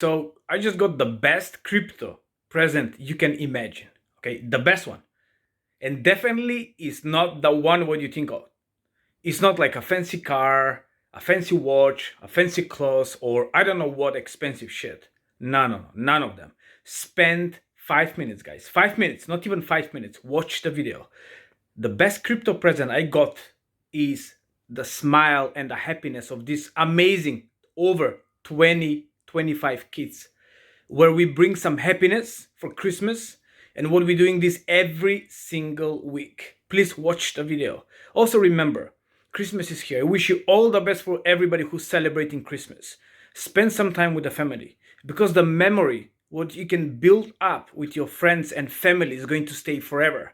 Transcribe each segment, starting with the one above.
So I just got the best crypto present you can imagine. Okay, the best one. And definitely is not the one what you think of. It's not like a fancy car, a fancy watch, a fancy clothes, or I don't know what expensive shit. No, none of them. Spend 5 minutes, guys. 5 minutes, not even 5 minutes. Watch the video. The best crypto present I got is the smile and the happiness of this amazing over 25 kids, where we bring some happiness for Christmas, and what we're doing this every single week. Please watch the video. Also remember, Christmas is here. I wish you all the best for everybody who's celebrating Christmas. Spend some time with the family, because the memory, what you can build up with your friends and family, is going to stay forever.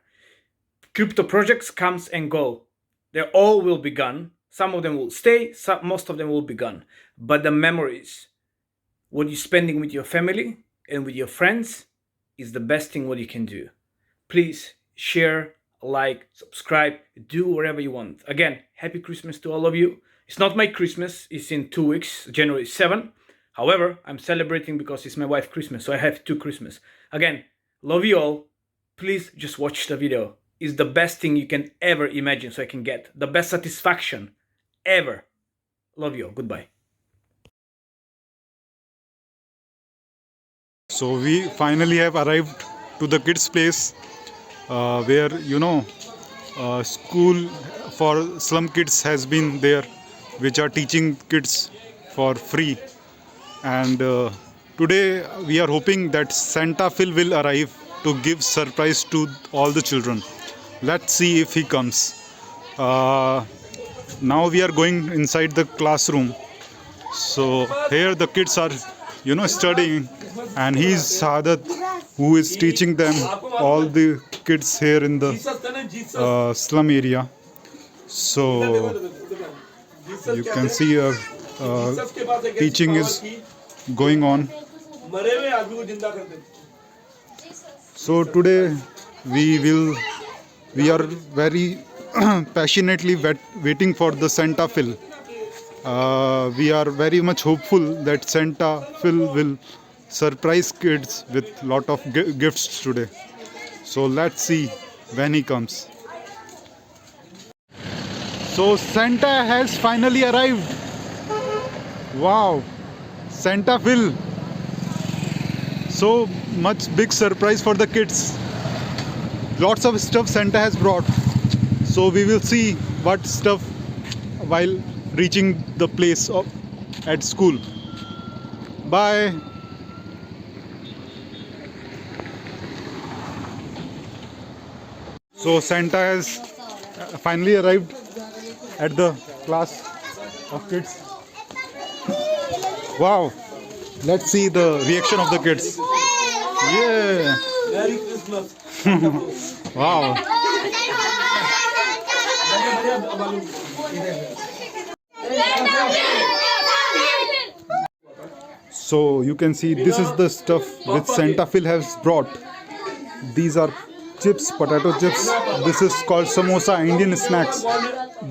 Crypto projects comes and go. They all will be gone. Some of them will stay, most of them will be gone. But the memories, what you're spending with your family and with your friends, is the best thing what you can do. Please share, like, subscribe, do whatever you want. Again, happy Christmas to all of you. It's not my Christmas, it's in 2 weeks, January 7. However, I'm celebrating because it's my wife's Christmas, so I have 2 Christmas. Again, love you all. Please just watch the video. It's the best thing you can ever imagine, so I can get the best satisfaction ever. Love you all. Goodbye. So we finally have arrived to the kids' place, where school for slum kids has been there, which are teaching kids for free. And today we are hoping that Santa Phil will arrive to give surprise to all the children. Let's see if he comes. Now we are going inside the classroom. So here the kids are studying, and he's Sadat, who is teaching them, all the kids here in the slum area. So you can see teaching is going on. So today we are very passionately waiting for the Santa Phil. We are very much hopeful that Santa Phil will surprise kids with lot of gifts today. So let's see when he comes. So Santa has finally arrived. Wow, Santa Phil. So much big surprise for the kids. Lots of stuff Santa has brought. So we will see what stuff while reaching the place at school. Bye. So Santa has finally arrived at the class of kids. Wow. Let's see the reaction of the kids. Yeah. Merry Christmas. Wow. So you can see this is the stuff which Santa Phil has brought. These are chips, potato chips. This is called samosa, Indian snacks.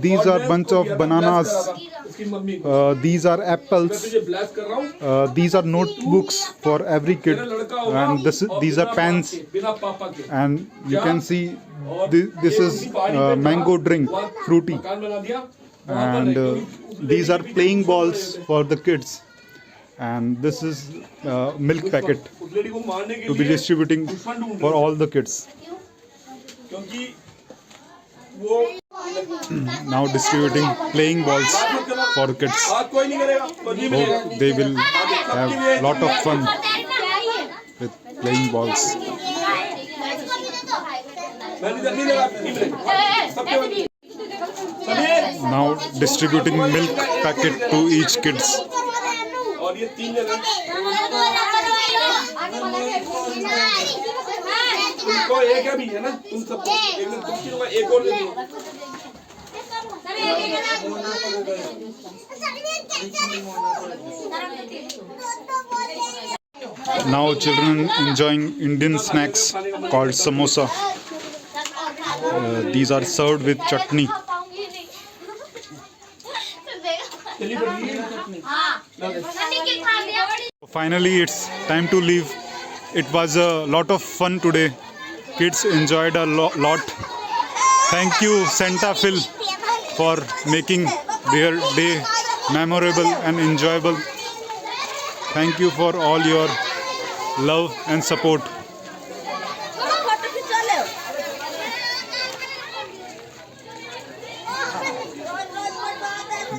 These are bunch of bananas. These are apples. These are notebooks for every kid. And these are pens. And you can see this is mango drink, fruity. And these are playing balls for the kids. And this is milk packet to be distributing for all the kids. Now distributing playing balls for kids. Hope they will have lot of fun with playing balls. Now distributing milk packet to each kids. उनको एक है भी है ना तुम सबको एक दिन तुम तीनों का एक और दे दो Now children enjoying Indian snacks called samosa. These are served with chutney. finally it's time to leave. It was a lot of fun today. Kids enjoyed a lot. Thank you, Santa Phil, for making their day memorable and enjoyable. Thank you for all your love and support.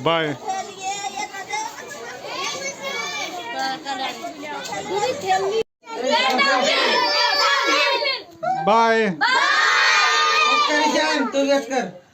Bye. Bye. कर